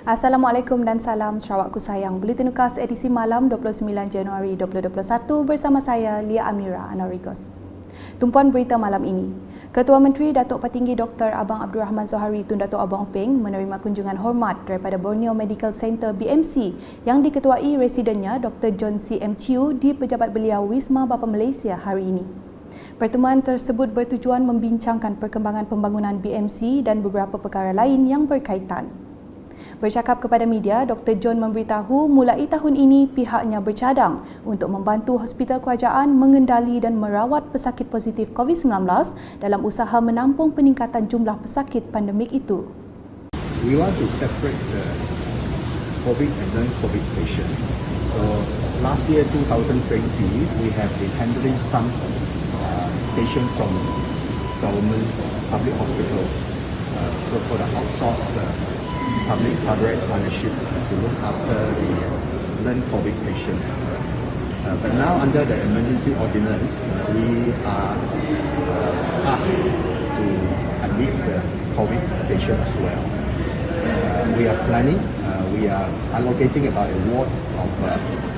Assalamualaikum dan salam Sarawakku sayang. Buletin Ukas edisi malam 29 Januari 2021 bersama saya Lia Amira Anarigos. Tumpuan berita malam ini. Ketua Menteri Datuk Petinggi Dr. Abang Abdul Rahman Zohari Tun Datuk Abang Openg menerima kunjungan hormat daripada Borneo Medical Centre BMC yang diketuai residennya Dr. John C. M. Chiu di pejabat beliau Wisma Bapa Malaysia hari ini. Pertemuan tersebut bertujuan membincangkan perkembangan pembangunan BMC dan beberapa perkara lain yang berkaitan. Bercakap kepada media, Dr. John memberitahu mulai tahun ini pihaknya bercadang untuk membantu hospital kerajaan mengendali dan merawat pesakit positif COVID-19 dalam usaha menampung peningkatan jumlah pesakit pandemik itu. We want to separate the COVID and non-COVID patient. So last year 2020, we have been handling some patients from government public hospital for the outsourced public-private partnership to look after the non-COVID patient. But now under the emergency ordinance, we are asked to admit the COVID patient as well. We are planning, we are allocating about a ward of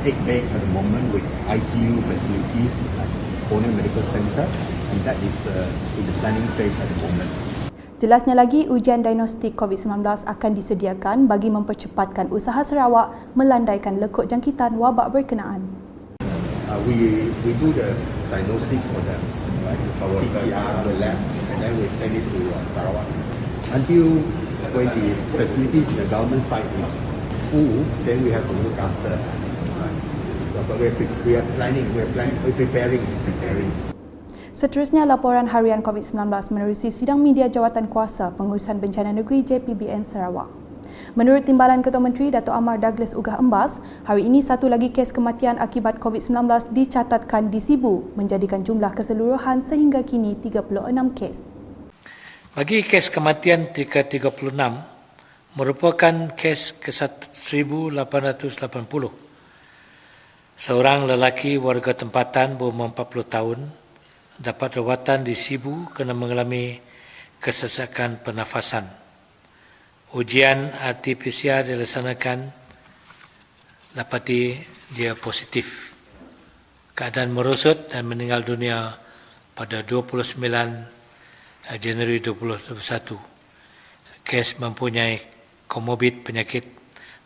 8 beds at the moment with ICU facilities at Borneo Medical Centre, and that is in the planning phase at the moment. Jelasnya lagi, ujian diagnostik COVID-19 akan disediakan bagi mempercepatkan usaha Sarawak melandaikan lekuk jangkitan wabak berkenaan. We do the diagnosis for them, right? Our PCR, the lab, and then we send it to Sarawak. Until when the facilities in the government side is full, then we have to look after. But we are preparing. Seterusnya, laporan harian COVID-19 menerusi sidang media jawatan kuasa pengurusan bencana negeri JPBN Sarawak. Menurut Timbalan Ketua Menteri Datuk Amar Douglas Ugah Embas, hari ini satu lagi kes kematian akibat COVID-19 dicatatkan di Sibu, menjadikan jumlah keseluruhan sehingga kini 36 kes. Bagi kes kematian ke-36 merupakan kes ke-1880. Seorang lelaki warga tempatan berumur 40 tahun dapat rawatan di Sibu kerana mengalami kesesakan pernafasan. Ujian RT-PCR dilaksanakan, dapati dia positif. Keadaan merosot dan meninggal dunia pada 29 Januari 2021. Kes mempunyai komorbid penyakit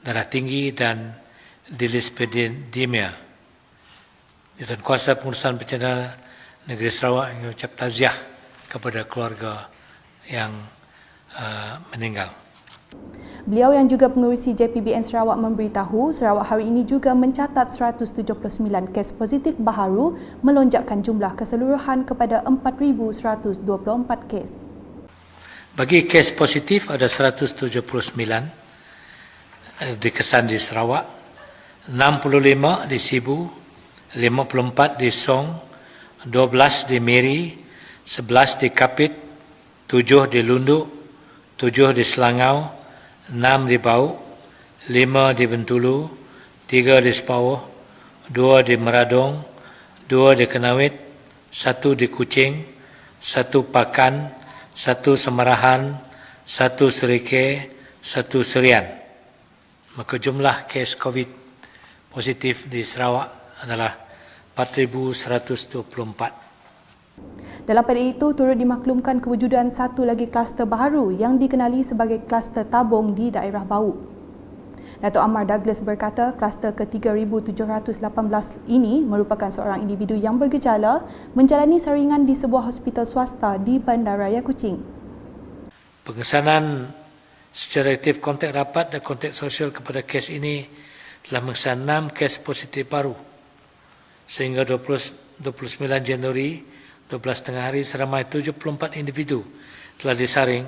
darah tinggi dan dyslipidemia. Jawatan Kuasa Pengurusan Bencana Negeri Sarawak mengucap taziah kepada keluarga yang meninggal. Beliau yang juga pengurusi JPBN Sarawak memberitahu Sarawak hari ini juga mencatat 179 kes positif baharu, melonjakkan jumlah keseluruhan kepada 4,124 kes. Bagi kes positif ada 179 dikesan di Sarawak, 65 di Sibu, 54 di Song, 12 di Miri, 11 di Kapit, 7 di Lunduk, 7 di Selangau, 6 di Bau, 5 di Bentulu, 3 di Sepauh, 2 di Meradong, 2 di Kenawit, 1 di Kuching, 1 Pakan, 1 Semarahan, 1 Serike, 1 Serian. Maka jumlah kes COVID positif di Sarawak adalah 4,124. Dalam pada itu, turut dimaklumkan kewujudan satu lagi kluster baharu yang dikenali sebagai kluster tabung di daerah Bau. Datuk Amar Douglas berkata kluster ke-3,718 ini merupakan seorang individu yang bergejala menjalani saringan di sebuah hospital swasta di Bandaraya Kuching. Pengesanan secara aktif kontak rapat dan kontak sosial kepada kes ini telah mengesan 6 kes positif baru. Sehingga 29 Januari 12 tengah hari seramai 74 individu telah disaring,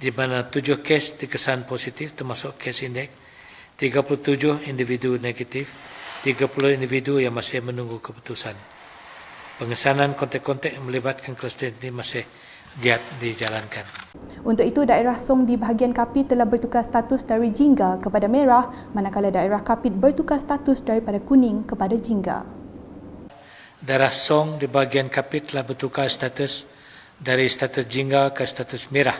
di mana 7 kes dikesan positif termasuk kes indeks, 37 individu negatif, 30 individu yang masih menunggu keputusan. Pengesanan kontak-kontak yang melibatkan kluster ini masih giat dijalankan. Untuk itu, daerah Song di bahagian Kapit telah bertukar status dari jingga kepada merah, manakala daerah Kapit bertukar status daripada kuning kepada jingga. Daerah Song di bahagian Kapit telah bertukar status dari status jingga ke status merah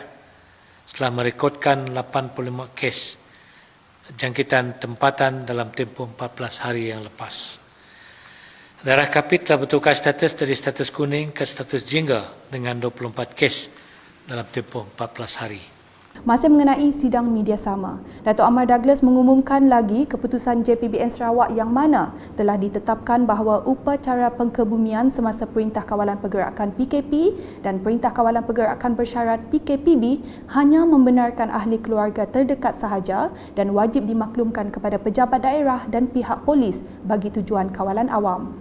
setelah merekodkan 85 kes jangkitan tempatan dalam tempoh 14 hari yang lepas. Daerah Kapit telah bertukar status dari status kuning ke status jingga dengan 24 kes dalam tempoh 14 hari. Masih mengenai sidang media sama, Datuk Amar Douglas mengumumkan lagi keputusan JPBN Sarawak yang mana telah ditetapkan bahawa upacara pengkebumian semasa Perintah Kawalan Pergerakan PKP dan Perintah Kawalan Pergerakan Bersyarat PKPB hanya membenarkan ahli keluarga terdekat sahaja dan wajib dimaklumkan kepada pejabat daerah dan pihak polis bagi tujuan kawalan awam.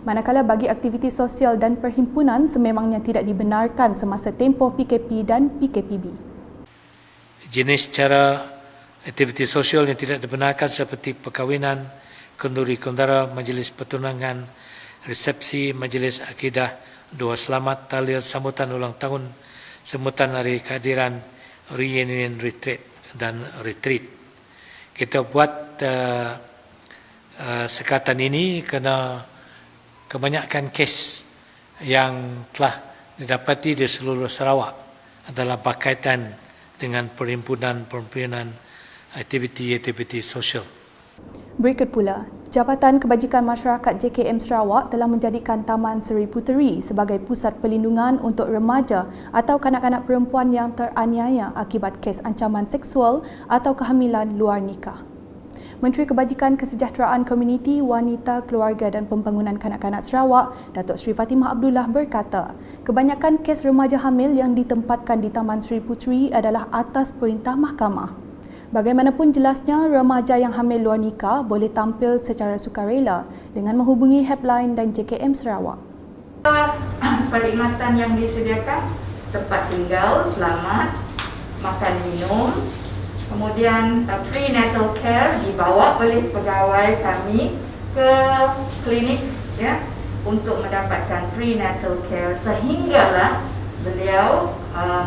Manakala bagi aktiviti sosial dan perhimpunan sememangnya tidak dibenarkan semasa tempoh PKP dan PKPB. Jenis cara aktiviti sosial yang tidak dibenarkan seperti perkahwinan, kenduri kendara, majlis pertunangan, resepsi, majlis akidah, doa selamat, tahlil, sambutan ulang tahun, sambutan hari kehadiran, reunion retreat dan retreat. Kita buat sekatan ini kerana kebanyakan kes yang telah didapati di seluruh Sarawak adalah berkaitan dengan perhimpunan aktiviti sosial. Berikut pula, Jabatan Kebajikan Masyarakat JKM Sarawak telah menjadikan Taman Seri Puteri sebagai pusat pelindungan untuk remaja atau kanak-kanak perempuan yang teraniaya akibat kes ancaman seksual atau kehamilan luar nikah. Menteri Kebajikan Kesejahteraan Komuniti, Wanita, Keluarga dan Pembangunan Kanak-kanak Sarawak, Datuk Seri Fatimah Abdullah berkata, kebanyakan kes remaja hamil yang ditempatkan di Taman Seri Puteri adalah atas perintah mahkamah. Bagaimanapun jelasnya, remaja yang hamil luar nikah boleh tampil secara sukarela dengan menghubungi helpline dan JKM Sarawak. Perkhidmatan yang disediakan, tempat tinggal, selamat, makan minum, kemudian prenatal care dibawa oleh pegawai kami ke klinik ya untuk mendapatkan prenatal care sehinggalah beliau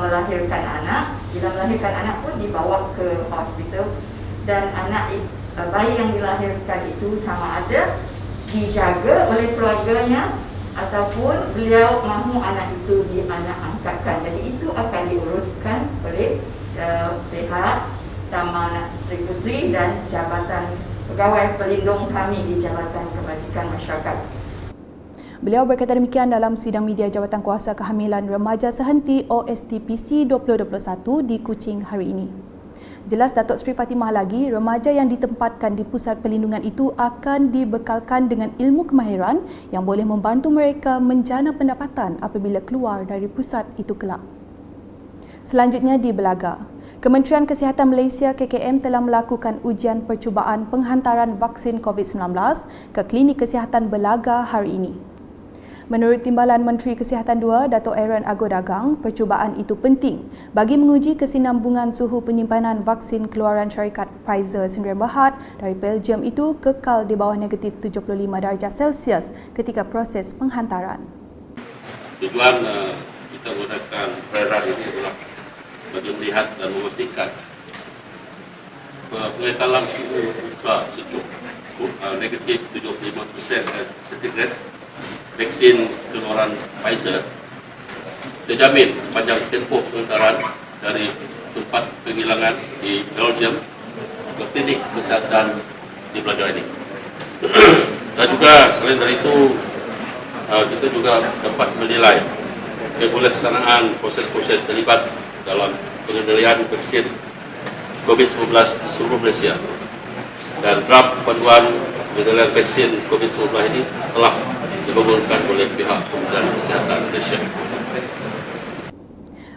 melahirkan anak. Bila melahirkan anak pun dibawa ke hospital dan bayi yang dilahirkan itu sama ada dijaga oleh keluarganya ataupun beliau mahu anak itu dianak-angkatkan. Jadi itu akan diuruskan oleh pihak Taman Seri Puteri dan Jabatan Pegawai Pelindung kami di Jabatan Kebajikan Masyarakat. Beliau berkata demikian dalam sidang media Jawatan Kuasa Kehamilan Remaja Sehenti OSTPC 2021 di Kuching hari ini. Jelas Datuk Seri Fatimah lagi, remaja yang ditempatkan di pusat pelindungan itu akan dibekalkan dengan ilmu kemahiran yang boleh membantu mereka menjana pendapatan apabila keluar dari pusat itu kelak. Selanjutnya di Belaga, Kementerian Kesihatan Malaysia KKM telah melakukan ujian percubaan penghantaran vaksin COVID-19 ke Klinik Kesihatan Belaga hari ini. Menurut Timbalan Menteri Kesihatan 2, Datuk Aaron Agodagang, percubaan itu penting bagi menguji kesinambungan suhu penyimpanan vaksin keluaran syarikat Pfizer Sdn Bhd dari Belgium itu kekal di bawah negatif 75 darjah Celsius ketika proses penghantaran. Tujuan kita menggunakan perairan ini adalah bagi melihat dan memastikan pengekalan suhu muka sejuk negatif 75% centigrade vaksin keluaran Pfizer terjamin sepanjang tempoh penghantaran dari tempat penghilangan di Belgium ke klinik kesihatan di Belaga ini. Dan juga selain dari itu kita juga dapat menilai kebolehsanaan proses-proses terlibat dalam pengendalian vaksin COVID-19 di seluruh Malaysia. Dan draft panduan pengendalian vaksin COVID-19 ini telah dibangunkan oleh pihak Kementerian Kesihatan Malaysia.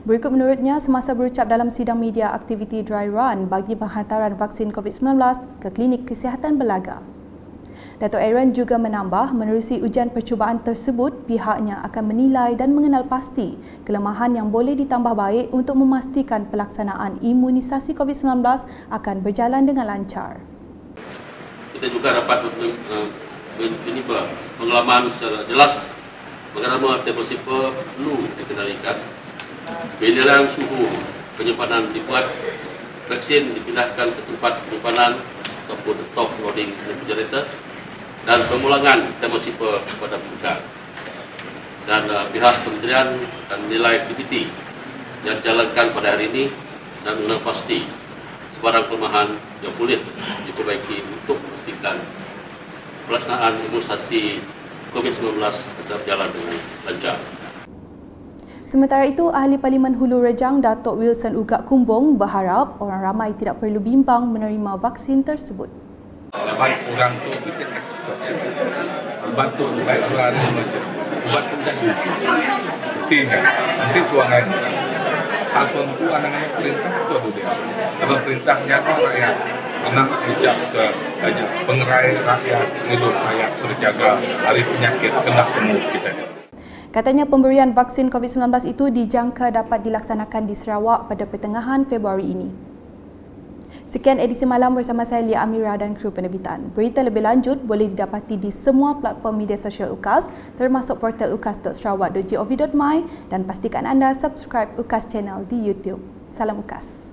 Berikut menurutnya, semasa berucap dalam sidang media aktiviti dry run bagi penghantaran vaksin COVID-19 ke Klinik Kesihatan Belaga. Datuk Aaron juga menambah, menerusi ujian percubaan tersebut, pihaknya akan menilai dan mengenal pasti kelemahan yang boleh ditambah baik untuk memastikan pelaksanaan imunisasi COVID-19 akan berjalan dengan lancar. Kita juga dapat pengalaman secara jelas bagaimana tempoh perlu dikendalikan. Penilaian suhu penyimpanan dibuat, vaksin dipindahkan ke tempat penyimpanan ataupun top loading refrigerator dan pemulangan tempoh kepada petugas. Dan pihak kementerian akan menilai aktiviti yang dijalankan pada hari ini dan mengenal pasti barang kelemahan yang boleh diperbaiki untuk memastikan pelaksanaan imunisasi COVID-19 tetap berjalan dengan lancar. Sementara itu, Ahli Parlimen Hulu Rejang Datuk Wilson Ugak Kumbong berharap orang ramai tidak perlu bimbang menerima vaksin tersebut. Baik orang tu bisa expert. Ubat tu baik keluar ubat tu dah diuji. Buktinya, nanti tuangan apapun tu anak-anak perintah tu ada dia. Kalau perintahnya tu rakyat, anak ucap ke banyak pengerai rakyat, hidup rakyat terjaga dari penyakit kena temu kita. Katanya pemberian vaksin COVID-19 itu dijangka dapat dilaksanakan di Sarawak pada pertengahan Februari ini. Sekian edisi malam bersama saya Lia Amira dan kru penerbitan. Berita lebih lanjut boleh didapati di semua platform media sosial UKAS termasuk portal ukas.sarawak.gov.my dan pastikan anda subscribe UKAS channel di YouTube. Salam UKAS.